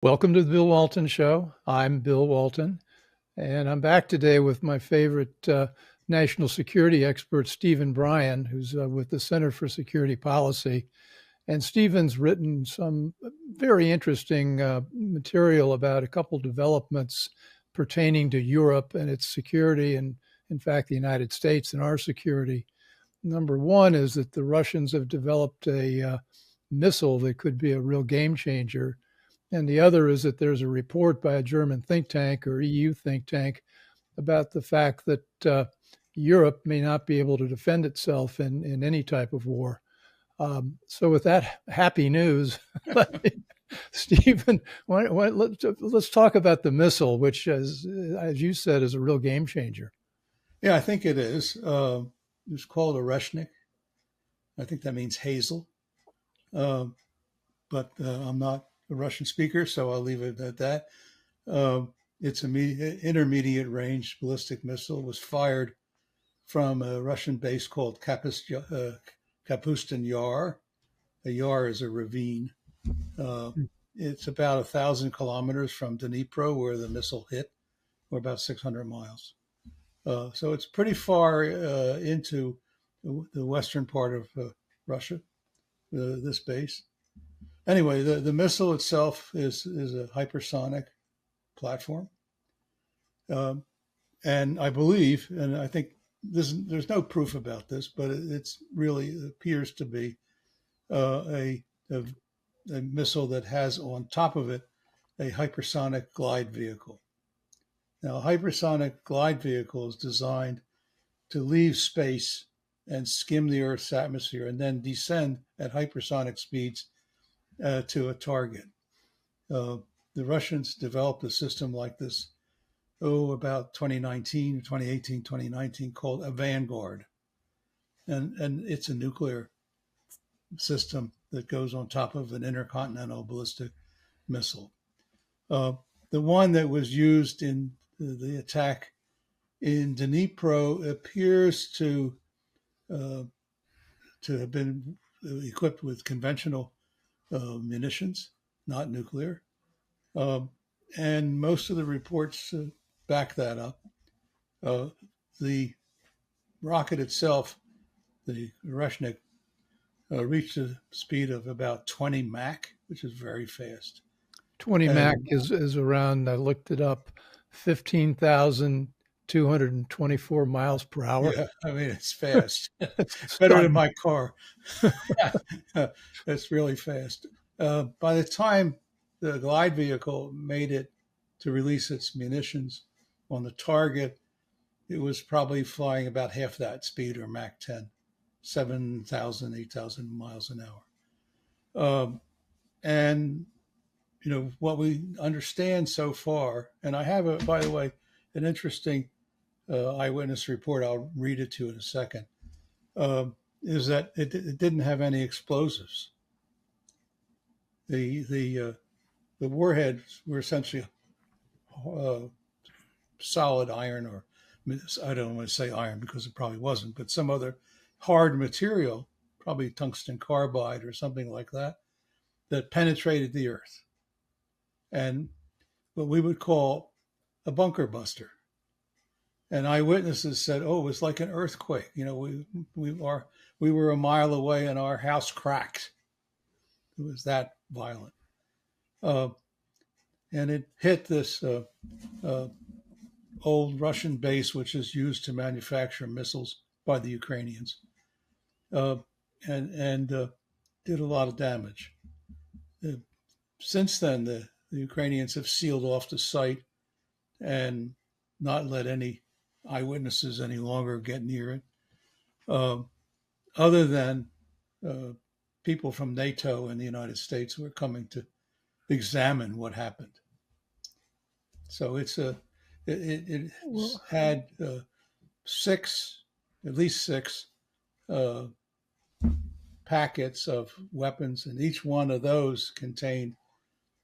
Welcome to the Bill Walton Show. I'm Bill Walton, and I'm back today with my favorite national security expert, Stephen Bryan, who's with the Center for Security Policy. And Stephen's written some very interesting material about a couple developments pertaining to Europe and its security, and in fact, the United States and our security. Number one is that the Russians have developed a missile that could be a real game changer. And the other is that there's a report by a German think tank or EU think tank about the fact that Europe may not be able to defend itself in any type of war. So, with that happy news, Stephen, let's talk about the missile, which, as you said, is a real game changer. Yeah, I think it is. It's called Oрешniке. I think that means hazel. But I'm not a Russian speaker, so I'll leave it at that. It's an intermediate range ballistic missile. It was fired from a Russian base called Kapustin Yar. A yar is a ravine. It's about 1,000 kilometers from Dnipro, where the missile hit, or about 600 miles. So it's pretty far into the western part of Russia, this base. Anyway, the missile itself is a hypersonic platform. And I believe, and I think there's no proof about this, but it's really appears to be a missile that has on top of it a hypersonic glide vehicle. Now, a hypersonic glide vehicle is designed to leave space and skim the Earth's atmosphere and then descend at hypersonic speeds to a target. The Russians developed a system like this, about 2019, 2018, 2019, called a Vanguard. And it's a nuclear system that goes on top of an intercontinental ballistic missile. The one that was used in the attack in Dnipro appears to have been equipped with conventional munitions, not nuclear. And most of the reports back that up. The rocket itself, the Oрешniке, reached a speed of about 20 Mach, which is very fast. 20 Mach is around, I looked it up, 15,224 miles per hour. Yeah, I mean, it's fast. Better than my car. That's really fast. By the time the glide vehicle made it to release its munitions on the target, it was probably flying about half that speed, or Mach 10, 7,000, 8,000 miles an hour. And, what we understand so far, and I have, by the way, an interesting eyewitness report. I'll read it to you in a second. Is that it didn't have any explosives. The warheads were essentially solid iron, or I don't want to say iron because it probably wasn't, but some other hard material, probably tungsten carbide or something like that, that penetrated the earth, and what we would call a bunker buster. And eyewitnesses said, "Oh, it was like an earthquake. We were a mile away and our house cracked. It was that violent." And it hit this old Russian base, which is used to manufacture missiles by the Ukrainians, and did a lot of damage. Since then, the Ukrainians have sealed off the site and not let any eyewitnesses any longer get near it, other than people from NATO and the United States who are coming to examine what happened. So it had at least six packets of weapons, and each one of those contained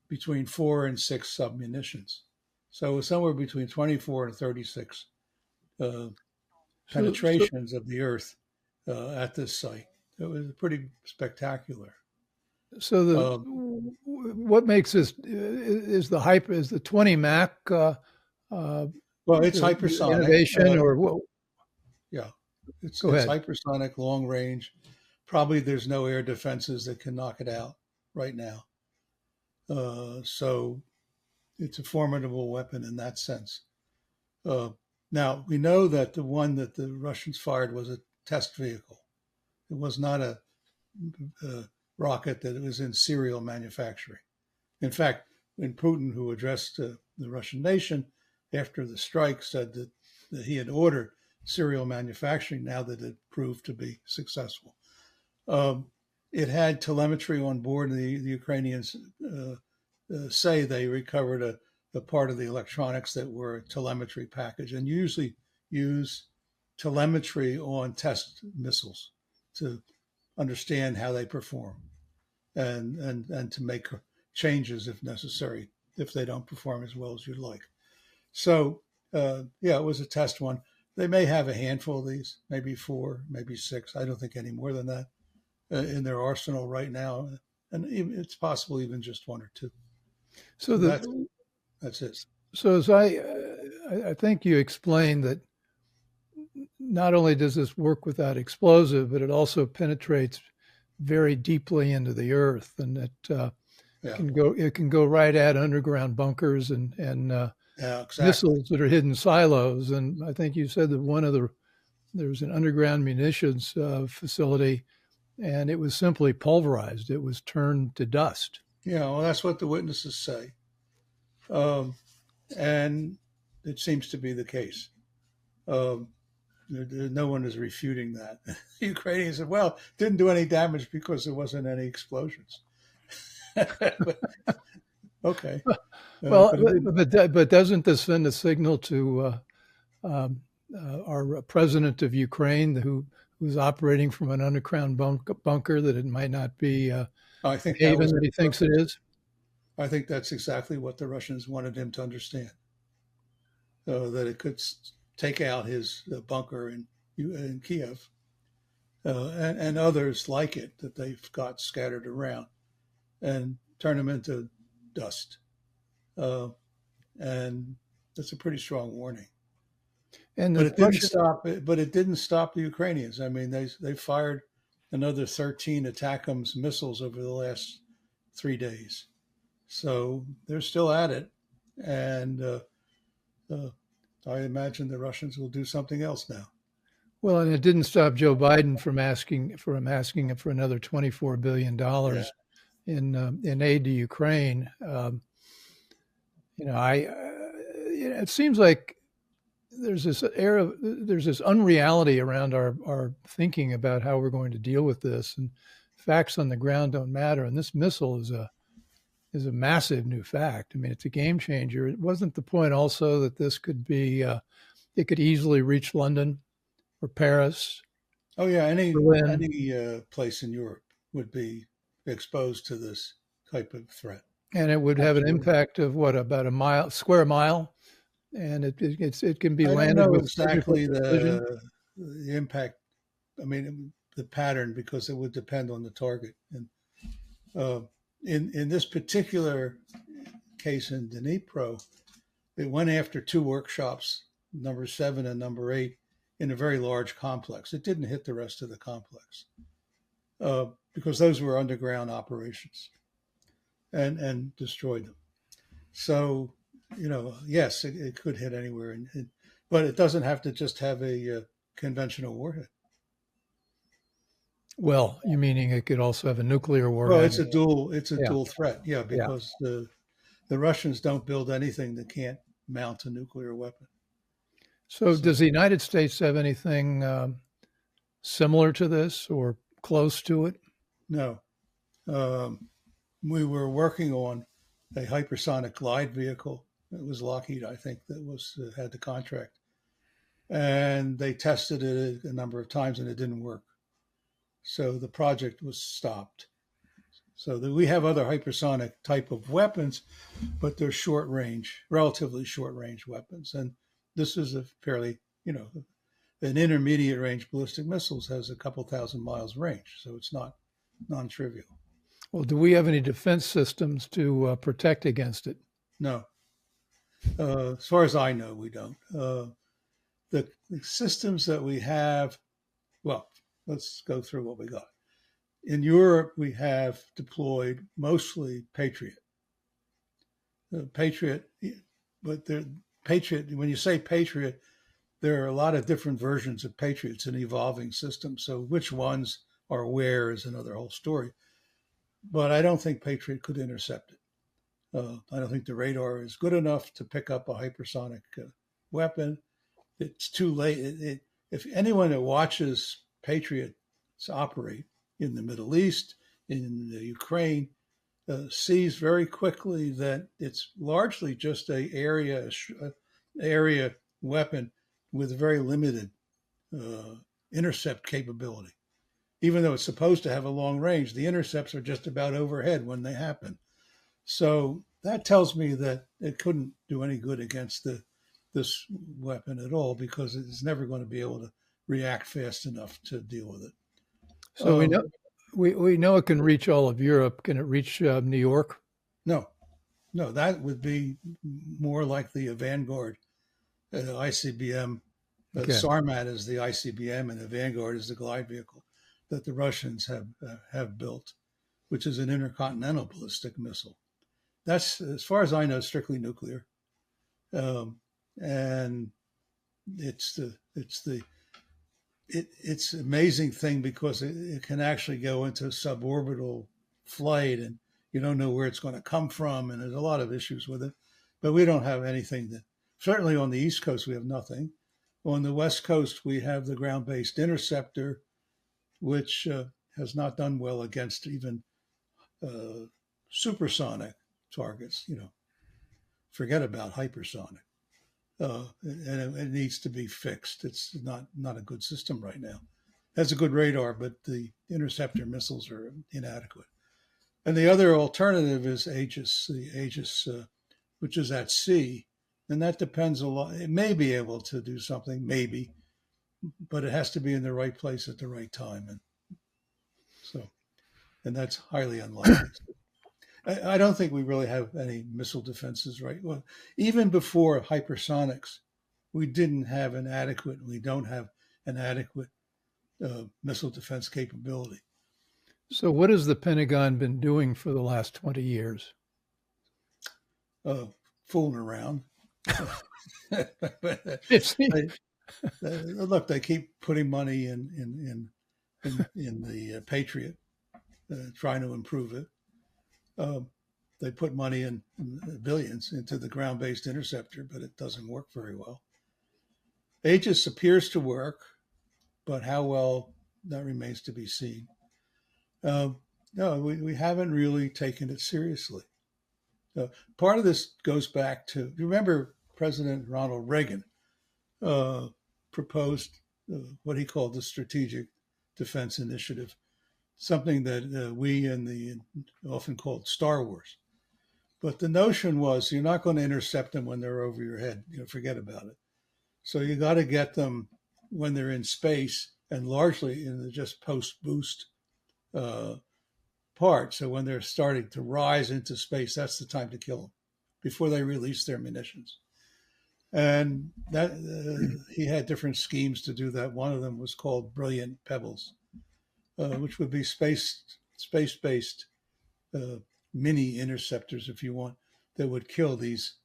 between 4 and 6 submunitions. So it was somewhere between 24 and 36 penetrations of the earth at this site. It was pretty spectacular. So what makes this is the 20 Mach Well, it's hypersonic. innovation, or what? Yeah, it's Go ahead. hypersonic, long range. Probably there's no air defenses that can knock it out right now. So it's a formidable weapon in that sense. Now, we know that the one that the Russians fired was a test vehicle. It was not a rocket that was in serial manufacturing. In fact, when Putin, who addressed the Russian nation after the strike, said that he had ordered serial manufacturing now that it proved to be successful. It had telemetry on board. The Ukrainians say they recovered a part of the electronics that were a telemetry package, and usually use telemetry on test missiles to understand how they perform and to make changes if necessary if they don't perform as well as you'd like. So yeah, it was a test one. They may have a handful of these, maybe 4, maybe 6. I don't think any more than that in their arsenal right now, and it's possible even just 1 or 2. So that's it. So as I think you explained that not only does this work without explosive, but it also penetrates very deeply into the earth, and it can go right at underground bunkers and exactly. missiles that are hidden silos. And I think you said that there's an underground munitions facility, and it was simply pulverized. It was turned to dust. Yeah, well, that's what the witnesses say. And it seems to be the case. No one is refuting that. The Ukrainians said, well, didn't do any damage because there wasn't any explosions. Okay. Well, but doesn't this send a signal to our president of Ukraine, who's operating from an underground bunker, that it might not be I think haven that he thinks it is? I think that's exactly what the Russians wanted him to understand, that it could take out his bunker in Kiev and others like it that they've got scattered around, and turn them into dust. And that's a pretty strong warning. But it didn't stop the Ukrainians. I mean, they fired another 13 ATACMS missiles over the last 3 days. So they're still at it. And I imagine the Russians will do something else now. Well, and it didn't stop Joe Biden from asking for another $24 billion in aid to Ukraine. It seems like there's this unreality around our thinking about how we're going to deal with this, and facts on the ground don't matter. And this missile is a massive new fact. I mean, it's a game changer. It wasn't the point also that this could be, it could easily reach London or Paris. Oh yeah, any place in Europe would be exposed to this type of threat. And it would have an impact of about a square mile, and it can be landed. I don't know exactly the impact. I mean, the pattern, because it would depend on the target. And in this particular case in Dnipro, it went after 2 workshops, number 7 and number 8, in a very large complex. It didn't hit the rest of the complex because those were underground operations, and destroyed them. So, yes, it could hit anywhere, but it doesn't have to just have a conventional warhead. Well, you meaning it could also have a nuclear warhead? Well, it's a dual threat, because the Russians don't build anything that can't mount a nuclear weapon. So does the United States have anything similar to this or close to it? No. We were working on a hypersonic glide vehicle. It was Lockheed, I think, that had the contract. And they tested it a number of times and it didn't work. So the project was stopped. So we have other hypersonic type of weapons, but they're relatively short range weapons. And this is a fairly, an intermediate range ballistic missiles has a couple thousand miles range. So it's not non-trivial. Well, do we have any defense systems to protect against it? No. As far as I know, we don't. The systems that we have, well, let's go through what we got. In Europe, we have deployed mostly Patriot. Patriot, but Patriot, when you say Patriot, there are a lot of different versions of Patriots, an evolving system. So which ones are where is another whole story. But I don't think Patriot could intercept it. I don't think the radar is good enough to pick up a hypersonic weapon. It's too late. If anyone that watches Patriots operate in the Middle East, in the Ukraine, sees very quickly that it's largely just a area weapon with very limited intercept capability. Even though it's supposed to have a long range, the intercepts are just about overhead when they happen. So that tells me that it couldn't do any good against this weapon at all, because it's never going to be able to react fast enough to deal with it. So we know it can reach all of Europe. Can it reach New York? No, that would be more like the Vanguard ICBM. Okay. Sarmat is the ICBM, and the Vanguard is the glide vehicle that the Russians have built, which is an intercontinental ballistic missile. That's, as far as I know, strictly nuclear, and it's an amazing thing because it can actually go into suborbital flight, and you don't know where it's going to come from, and there's a lot of issues with it. But we don't have anything that, certainly on the East Coast, we have nothing. On the West Coast, we have the ground-based interceptor, which has not done well against even supersonic targets. Forget about hypersonic. And it needs to be fixed. It's not a good system right now. It has a good radar, but the interceptor missiles are inadequate. And the other alternative is Aegis, which is at sea. And that depends a lot. It may be able to do something, maybe, but it has to be in the right place at the right time. And that's highly unlikely. I don't think we really have any missile defenses, right? Well, even before hypersonics, we don't have an adequate missile defense capability. So what has the Pentagon been doing for the last 20 years? Fooling around. Look, they keep putting money in the Patriot, trying to improve it. They put money in billions into the ground-based interceptor, but it doesn't work very well. Aegis appears to work, but how well, that remains to be seen. No, we haven't really taken it seriously. Part of this goes back to, remember President Ronald Reagan proposed what he called the Strategic Defense Initiative, something that we in the often called Star Wars. But the notion was you're not going to intercept them when they're over your head. Forget about it. So you got to get them when they're in space, and largely in the just post-boost part. So when they're starting to rise into space, that's the time to kill them before they release their munitions. And that he had different schemes to do that. One of them was called Brilliant Pebbles, which would be space-based mini interceptors, if you want, that would kill these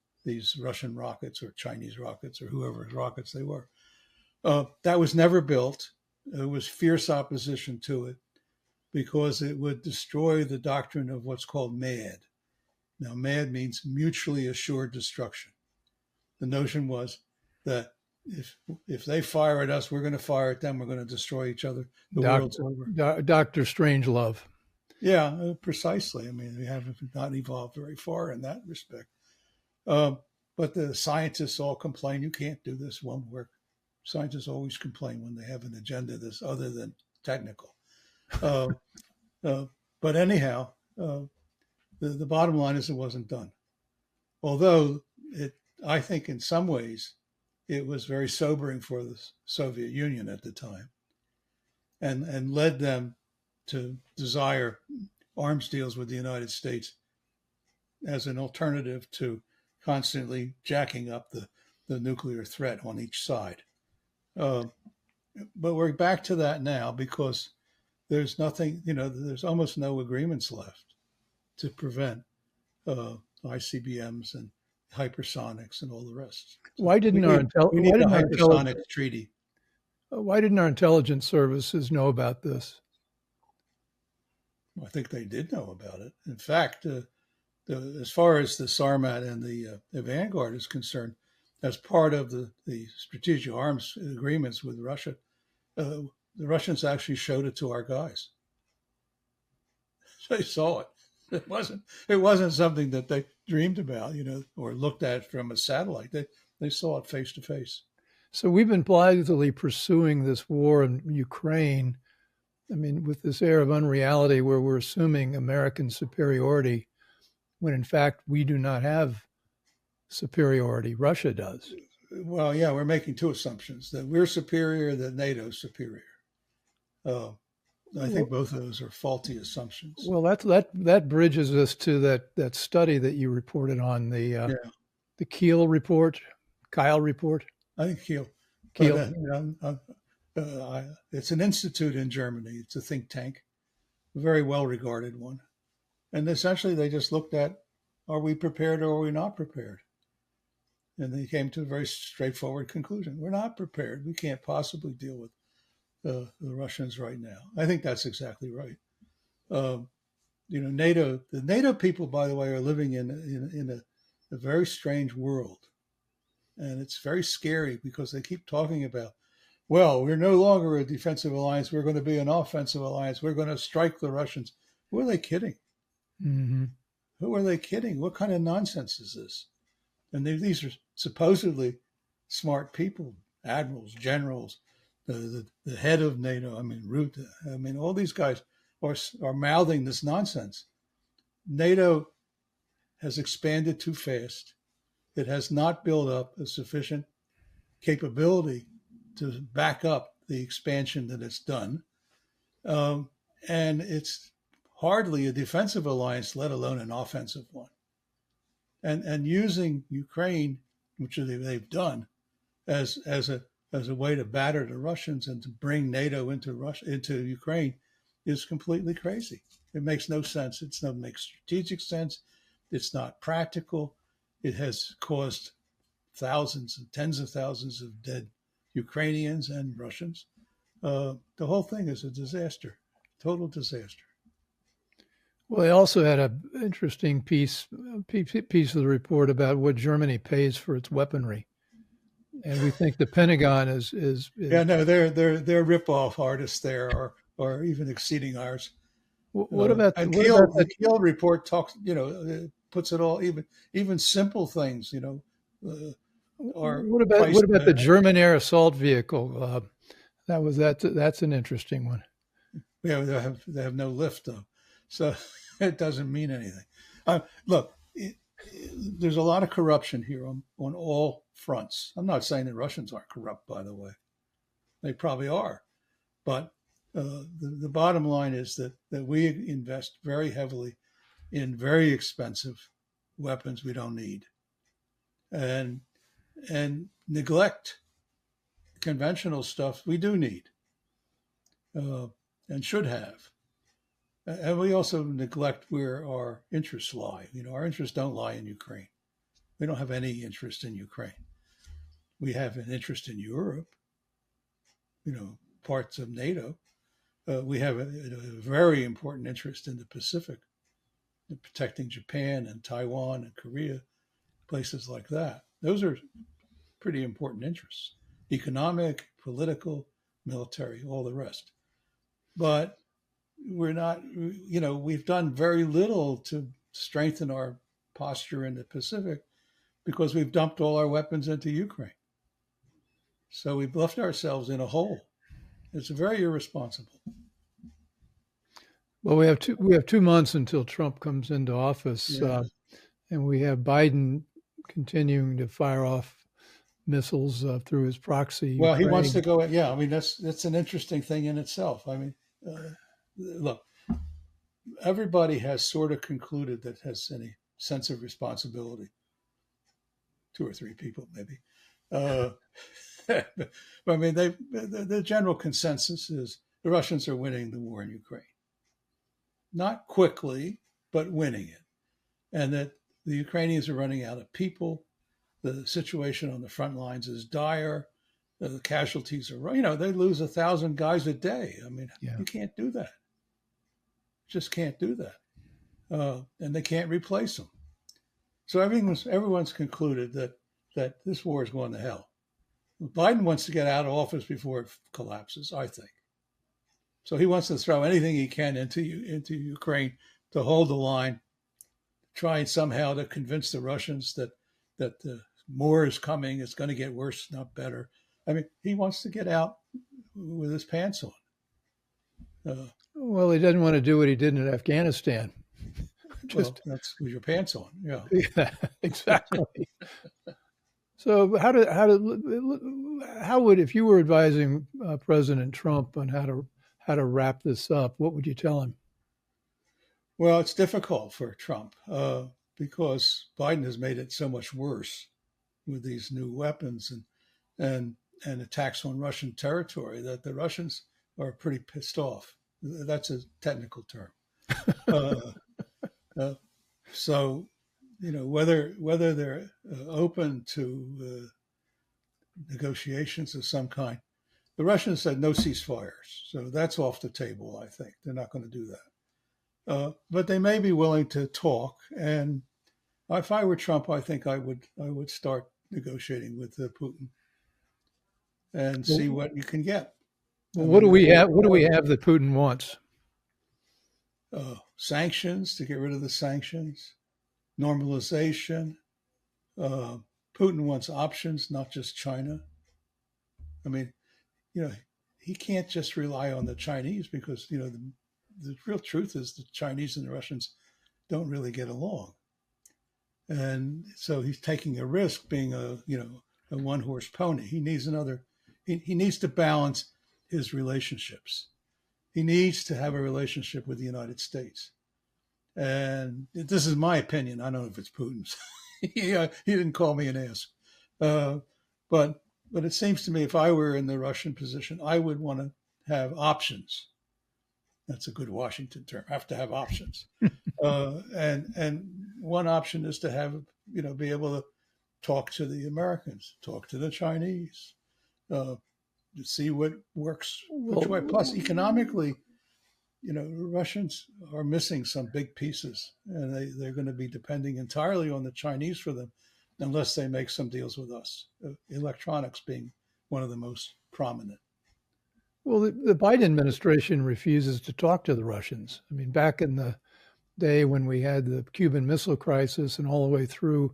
Russian rockets or Chinese rockets or whoever's rockets they were. That was never built. There was fierce opposition to it because it would destroy the doctrine of what's called MAD. Now, MAD means mutually assured destruction. The notion was that if they fire at us, we're going to fire at them. We're going to destroy each other. The world's over. Dr. Strangelove. Yeah, precisely. I mean, we have not evolved very far in that respect. But the scientists all complain, you can't do this, won't work. Scientists always complain when they have an agenda that's other than technical. But anyhow, the bottom line is it wasn't done. Although I think in some ways it was very sobering for the Soviet Union at the time and led them to desire arms deals with the United States as an alternative to constantly jacking up the nuclear threat on each side. But we're back to that now because there's nothing, there's almost no agreements left to prevent ICBMs and hypersonics and all the rest. So Why didn't we need a hypersonics treaty. Why didn't our intelligence services know about this? I think they did know about it. In fact, as far as the Sarmat and the Vanguard is concerned, as part of the strategic arms agreements with Russia, the Russians actually showed it to our guys. They saw it. It wasn't something that they dreamed about, or looked at from a satellite. They saw it face to face. So we've been blithely pursuing this war in Ukraine. I mean, with this air of unreality where we're assuming American superiority, when in fact we do not have superiority. Russia does. Well, yeah, we're making two assumptions: that we're superior, that NATO's superior. I think both of those are faulty assumptions. Well, that bridges us to that study that you reported on, the Kyle report. I think Kiel. It's an institute in Germany. It's a think tank, a very well regarded one. And essentially they just looked at, are we prepared or are we not prepared? And they came to a very straightforward conclusion. We're not prepared. We can't possibly deal with the Russians right now. I think that's exactly right. NATO, the NATO people, by the way, are living in a very strange world. And it's very scary because they keep talking about, well, we're no longer a defensive alliance. We're going to be an offensive alliance. We're going to strike the Russians. Who are they kidding? Mm-hmm. Who are they kidding? What kind of nonsense is this? And these are supposedly smart people, admirals, generals, the head of NATO. I mean, Rutte. I mean, all these guys are mouthing this nonsense. NATO has expanded too fast. It has not built up a sufficient capability to back up the expansion that it's done. And it's hardly a defensive alliance, let alone an offensive one. And using Ukraine, which they've done, as a way to batter the Russians and to bring NATO into Ukraine is completely crazy. It makes no sense. It doesn't make strategic sense. It's not practical. It has caused thousands and tens of thousands of dead Ukrainians and Russians. The whole thing is a disaster, total disaster. Well, they also had an interesting piece of the report about what Germany pays for its weaponry, and we think the Pentagon is yeah, no, they're rip-off artists there, or even exceeding ours. What about the Kiel report talks? Puts it all, even simple things. What about the German air assault vehicle? That's an interesting one. Yeah, they have no lift though, so it doesn't mean anything. Look, there's a lot of corruption here on all fronts. I'm not saying the Russians aren't corrupt, by the way. They probably are, but the bottom line is that we invest very heavily in very expensive weapons we don't need, and neglect conventional stuff we do need and should have. And we also neglect where our interests lie. Our interests don't lie in Ukraine. We don't have any interest in Ukraine. We have an interest in Europe, parts of NATO. We have a very important interest in the Pacific, in protecting Japan and Taiwan and Korea, places like that. Those are pretty important interests: economic, political, military, all the rest. But we're not, we've done very little to strengthen our posture in the Pacific because we've dumped all our weapons into Ukraine. So we've left ourselves in a hole. It's very irresponsible. Well, we have 2 months until Trump comes into office, and we have Biden continuing to fire off missiles through his proxy. Well, he wants to go. Yeah, I mean that's an interesting thing in itself. I mean, look, everybody has sort of concluded that has any sense of responsibility. 2 or 3 people, maybe. But I mean, the general consensus is the Russians are winning the war in Ukraine. Not quickly, but winning it. And that the Ukrainians are running out of people. The situation on the front lines is dire. The casualties are, they lose 1,000 guys a day. I mean, You can't do that. Just can't do that. And they can't replace them. So everyone's concluded that this war is going to hell. Biden wants to get out of office before it collapses, I think. So he wants to throw anything he can into Ukraine to hold the line, trying somehow to convince the Russians that more is coming. It's going to get worse, not better. I mean, he wants to get out with his pants on. Well, he doesn't want to do what he did in Afghanistan. That's with your pants on. Yeah, yeah, exactly. So how would, if you were advising President Trump on how to wrap this up, what would you tell him? Well, it's difficult for Trump because Biden has made it so much worse with these new weapons and attacks on Russian territory that the Russians are pretty pissed off. That's a technical term. So, whether they're open to negotiations of some kind, the Russians said no ceasefires, so that's off the table. I think they're not going to do that, but they may be willing to talk. And if I were Trump, I think I would start negotiating with Putin and see what you can get. Well, what do we have? What do we have that Putin wants? Sanctions, to get rid of the sanctions, normalization. Putin wants options, not just China. I mean, he can't just rely on the Chinese because, the real truth is the Chinese and the Russians don't really get along. And so he's taking a risk being a one-horse pony. He needs he needs to balance his relationships. He needs to have a relationship with the United States. And this is my opinion. I don't know if it's Putin's. He didn't call me and ask. But it seems to me if I were in the Russian position, I would want to have options. That's a good Washington term. Have to have options. And one option is to have, be able to talk to the Americans, talk to the Chinese, to see what works which way. Plus, economically, Russians are missing some big pieces, and they're going to be depending entirely on the Chinese for them, unless they make some deals with us. Electronics being one of the most prominent. Well, the Biden administration refuses to talk to the Russians. I mean, back in the day when we had the Cuban Missile Crisis and all the way through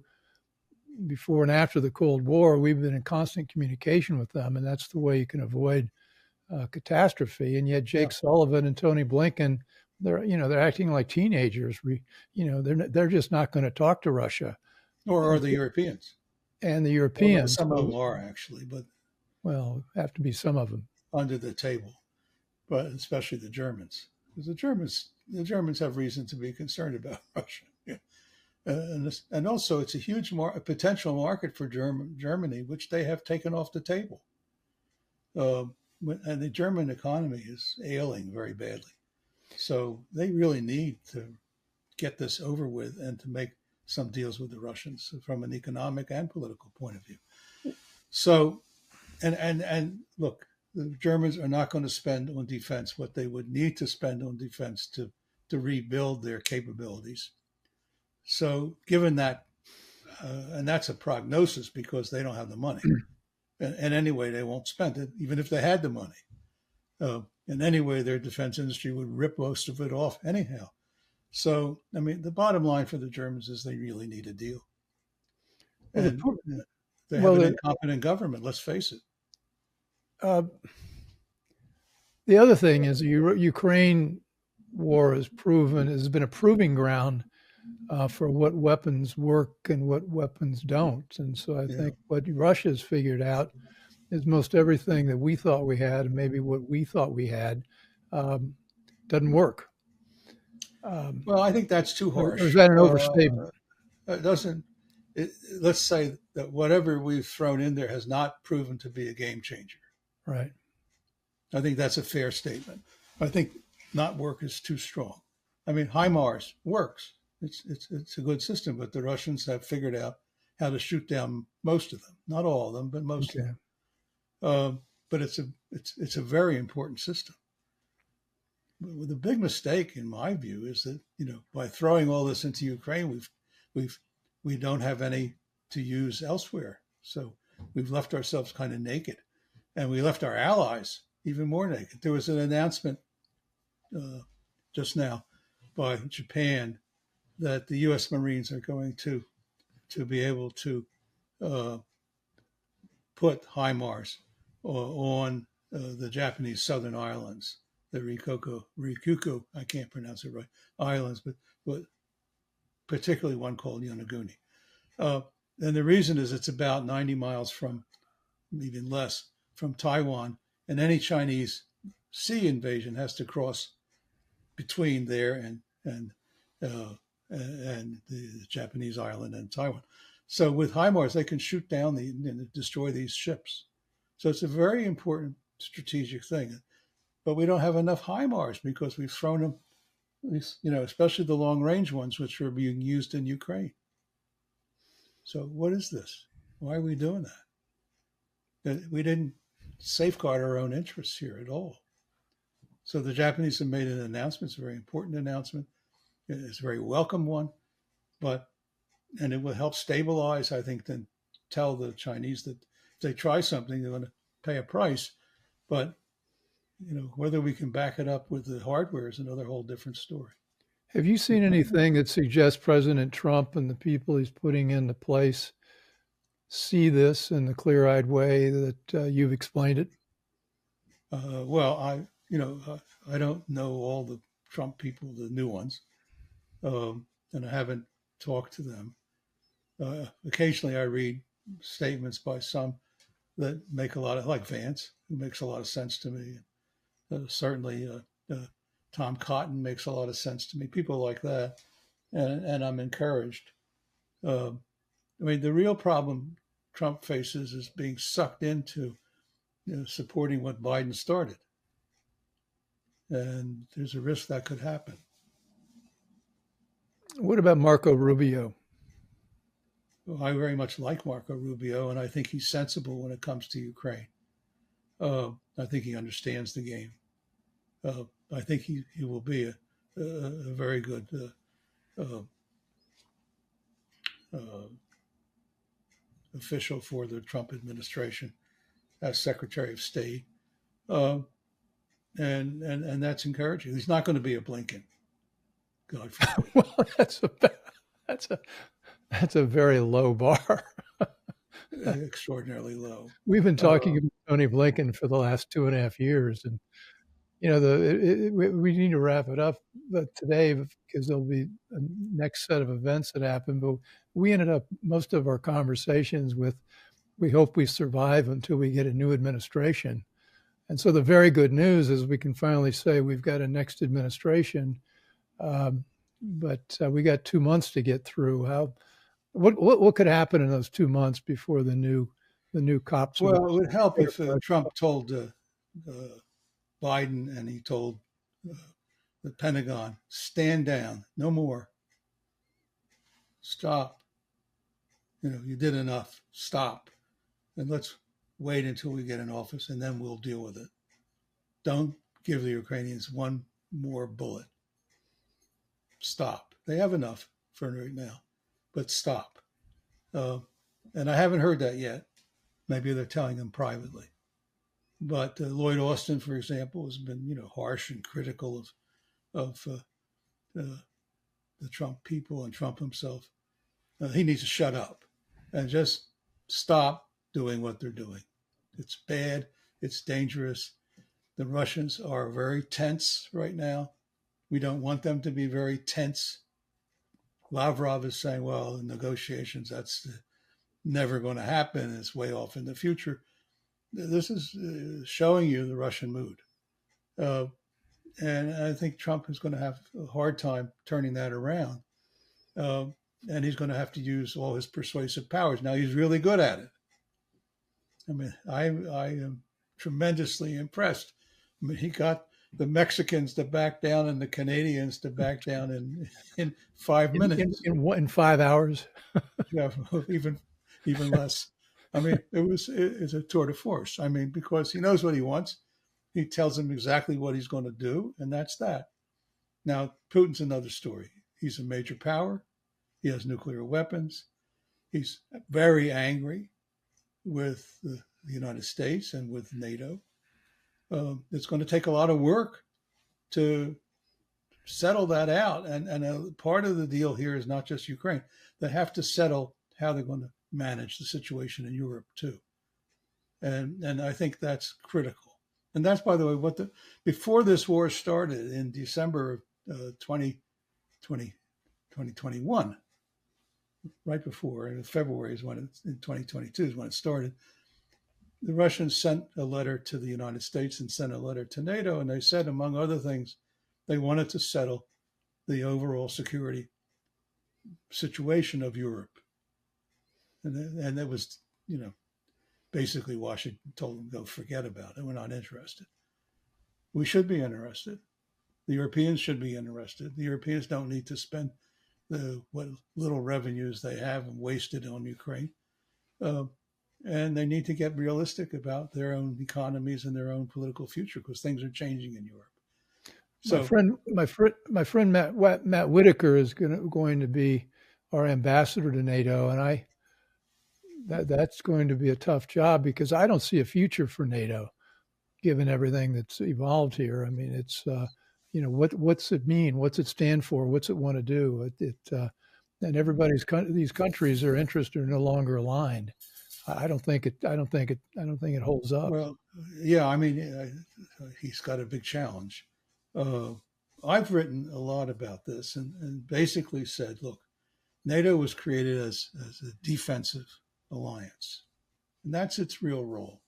before and after the Cold War, we've been in constant communication with them, and that's the way you can avoid catastrophe. And yet Jake Sullivan and Tony Blinken, they're acting like teenagers. They're just not going to talk to Russia. Nor are the Europeans. And the Europeans. Well, some of them are actually, but have to be some of them under the table, but especially the Germans, because the Germans have reason to be concerned about Russia. Yeah. And also it's a huge potential market for Germany, which they have taken off the table. And the German economy is ailing very badly. So they really need to get this over with and to make some deals with the Russians from an economic and political point of view. So, and look, the Germans are not going to spend on defense what they would need to spend on defense to rebuild their capabilities. So given that, and that's a prognosis because they don't have the money. And anyway, they won't spend it, even if they had the money. And anyway, their defense industry would rip most of it off anyhow. So, I mean, the bottom line for the Germans is they really need a deal. And they have an incompetent government, let's face it. The other thing is the Ukraine war has been a proving ground for what weapons work and what weapons don't. And so I think what Russia's figured out is most everything that we thought we had, and maybe what we thought we had, doesn't work. Well, I think that's too Or is harsh. that an overstatement? It doesn't. Let's say that whatever we've thrown in there has not proven to be a game changer. Right. I think that's a fair statement. I think not work is too strong. I mean, HIMARS works. It's a good system, but the Russians have figured out how to shoot down most of them. Not all of them, but most of them. But it's a very important system. But the big mistake, in my view, is that by throwing all this into Ukraine, we don't have any to use elsewhere. So we've left ourselves kind of naked, and we left our allies even more naked. There was an announcement just now by Japan that the U.S. Marines are going to be able to put HIMARS on the Japanese southern islands, the Rikuku, I can't pronounce it right, islands, but particularly one called Yonaguni. And the reason is it's about 90 miles from, even less, from Taiwan, and any Chinese sea invasion has to cross between there and the Japanese island and Taiwan. So with HIMARS, they can shoot down and destroy these ships. So it's a very important strategic thing. But we don't have enough HIMARS because we've thrown them, especially the long range ones, which are being used in Ukraine. So what is this? Why are we doing that? We didn't safeguard our own interests here at all. So the Japanese have made an announcement. It's a very important announcement. It's a very welcome one, and it will help stabilize, I think, then tell the Chinese that if they try something, they're going to pay a price. But, whether we can back it up with the hardware is another whole different story. Have you seen anything that suggests President Trump and the people he's putting into place see this in the clear-eyed way that you've explained it? Well, I don't know all the Trump people, the new ones, and I haven't talked to them. Occasionally I read statements by some that make a lot of, like Vance, who makes a lot of sense to me. Certainly Tom Cotton makes a lot of sense to me, people like that. And I'm encouraged. I mean, the real problem Trump faces is being sucked into supporting what Biden started. And there's a risk that could happen. What about Marco Rubio? Well, I very much like Marco Rubio, and I think he's sensible when it comes to Ukraine. I think he understands the game. I think he will be a very good official for the Trump administration as Secretary of State. And that's encouraging. He's not going to be a Blinken. God forbid. Well, that's a very low bar. Extraordinarily low. We've been talking about Tony Blinken for the last 2.5 years, and we need to wrap it up today because there'll be a next set of events that happen. But we ended up most of our conversations with, we hope we survive until we get a new administration. And so the very good news is we can finally say we've got a next administration, but we got 2 months to get through. What could happen in those 2 months before the new cops? Well, it would help if Trump told Biden and he told the Pentagon, stand down, no more, stop. You did enough, stop, and let's wait until we get in office and then we'll deal with it. Don't give the Ukrainians one more bullet. Stop. They have enough for right now, but stop. And I haven't heard that yet. Maybe they're telling them privately. But Lloyd Austin, for example, has been, harsh and critical of the Trump people and Trump himself. He needs to shut up and just stop doing what they're doing. It's bad. It's dangerous. The Russians are very tense right now. We don't want them to be very tense. Lavrov is saying, well, in negotiations, that's never going to happen. It's way off in the future. This is showing you the Russian mood. And I think Trump is going to have a hard time turning that around. And he's going to have to use all his persuasive powers. Now, he's really good at it. I mean, I am tremendously impressed. I mean, he got the Mexicans to back down and the Canadians to back down in 5 minutes. In 5 hours? Yeah, even less. I mean, it's a tour de force. I mean, because he knows what he wants. He tells them exactly what he's going to do, and that's that. Now, Putin's another story. He's a major power. He has nuclear weapons. He's very angry with the United States and with NATO. It's going to take a lot of work to settle that out. And part of the deal here is not just Ukraine. They have to settle how they're going to manage the situation in Europe too. And I think that's critical. And that's, by the way, before this war started in December of 2021, right before, in February is when in 2022 is when it started, the Russians sent a letter to the United States and sent a letter to NATO, and they said, among other things, they wanted to settle the overall security situation of Europe. And it was, basically Washington told them, go forget about it. We're not interested. We should be interested. The Europeans should be interested. The Europeans don't need to spend what little revenues they have and waste it on Ukraine. And they need to get realistic about their own economies and their own political future because things are changing in Europe. So my friend Matt Whitaker is going to be our ambassador to NATO, and that's going to be a tough job because I don't see a future for NATO, given everything that's evolved here. I mean, it's what's it mean? What's it stand for? What's it want to do? And these countries, their interests are no longer aligned. I don't think it holds up. Well, yeah, I mean, he's got a big challenge. I've written a lot about this and basically said, look, NATO was created as a defensive alliance, and that's its real role.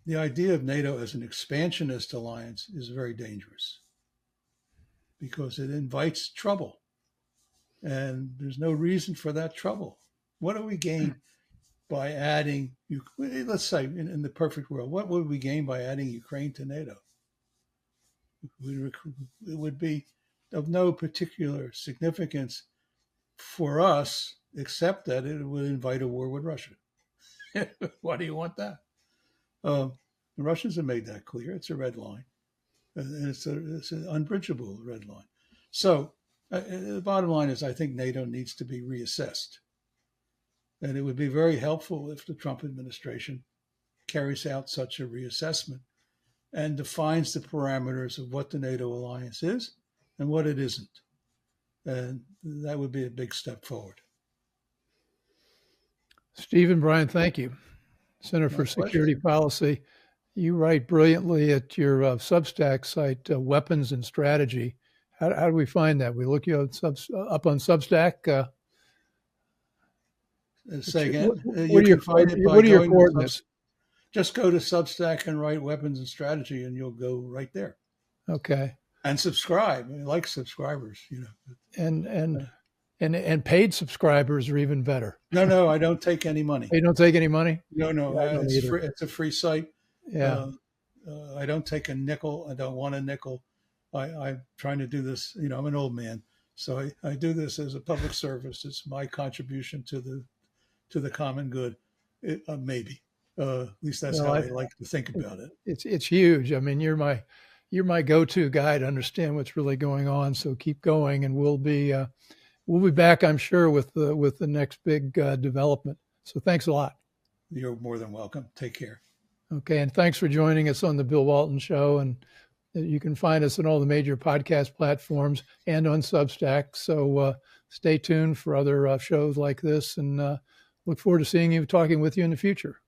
The idea of NATO as an expansionist alliance is very dangerous because it invites trouble, and there's no reason for that trouble. What do we gain by adding, let's say in the perfect world, what would we gain by adding Ukraine to NATO? It would be of no particular significance for us, except that it would invite a war with Russia. Why do you want that? The Russians have made that clear. It's a red line. And it's an unbridgeable red line. So the bottom line is I think NATO needs to be reassessed. And it would be very helpful if the Trump administration carries out such a reassessment and defines the parameters of what the NATO alliance is and what it isn't. And that would be a big step forward. Stephen Bryan, thank you. Center for Security Policy. You write brilliantly at your Substack site, Weapons and Strategy. How do we find that? We look you up on Substack. Say again? What are your coordinates? Just go to Substack and write Weapons and Strategy, and you'll go right there. Okay. And subscribe. I like subscribers, And paid subscribers are even better. No, I don't take any money. You don't take any money? No, it's free. It's a free site. Yeah. I don't take a nickel. I don't want a nickel. I'm trying to do this. I'm an old man, so I do this as a public service. It's my contribution to the common good. Maybe. At least that's how I like to think about it. It's huge. I mean, you're my go-to guy to understand what's really going on. So keep going, and we'll be back, I'm sure, with the next big development. So thanks a lot. You're more than welcome. Take care. Okay, and thanks for joining us on the Bill Walton Show. And you can find us on all the major podcast platforms and on Substack. So stay tuned for other shows like this, and look forward to talking with you in the future.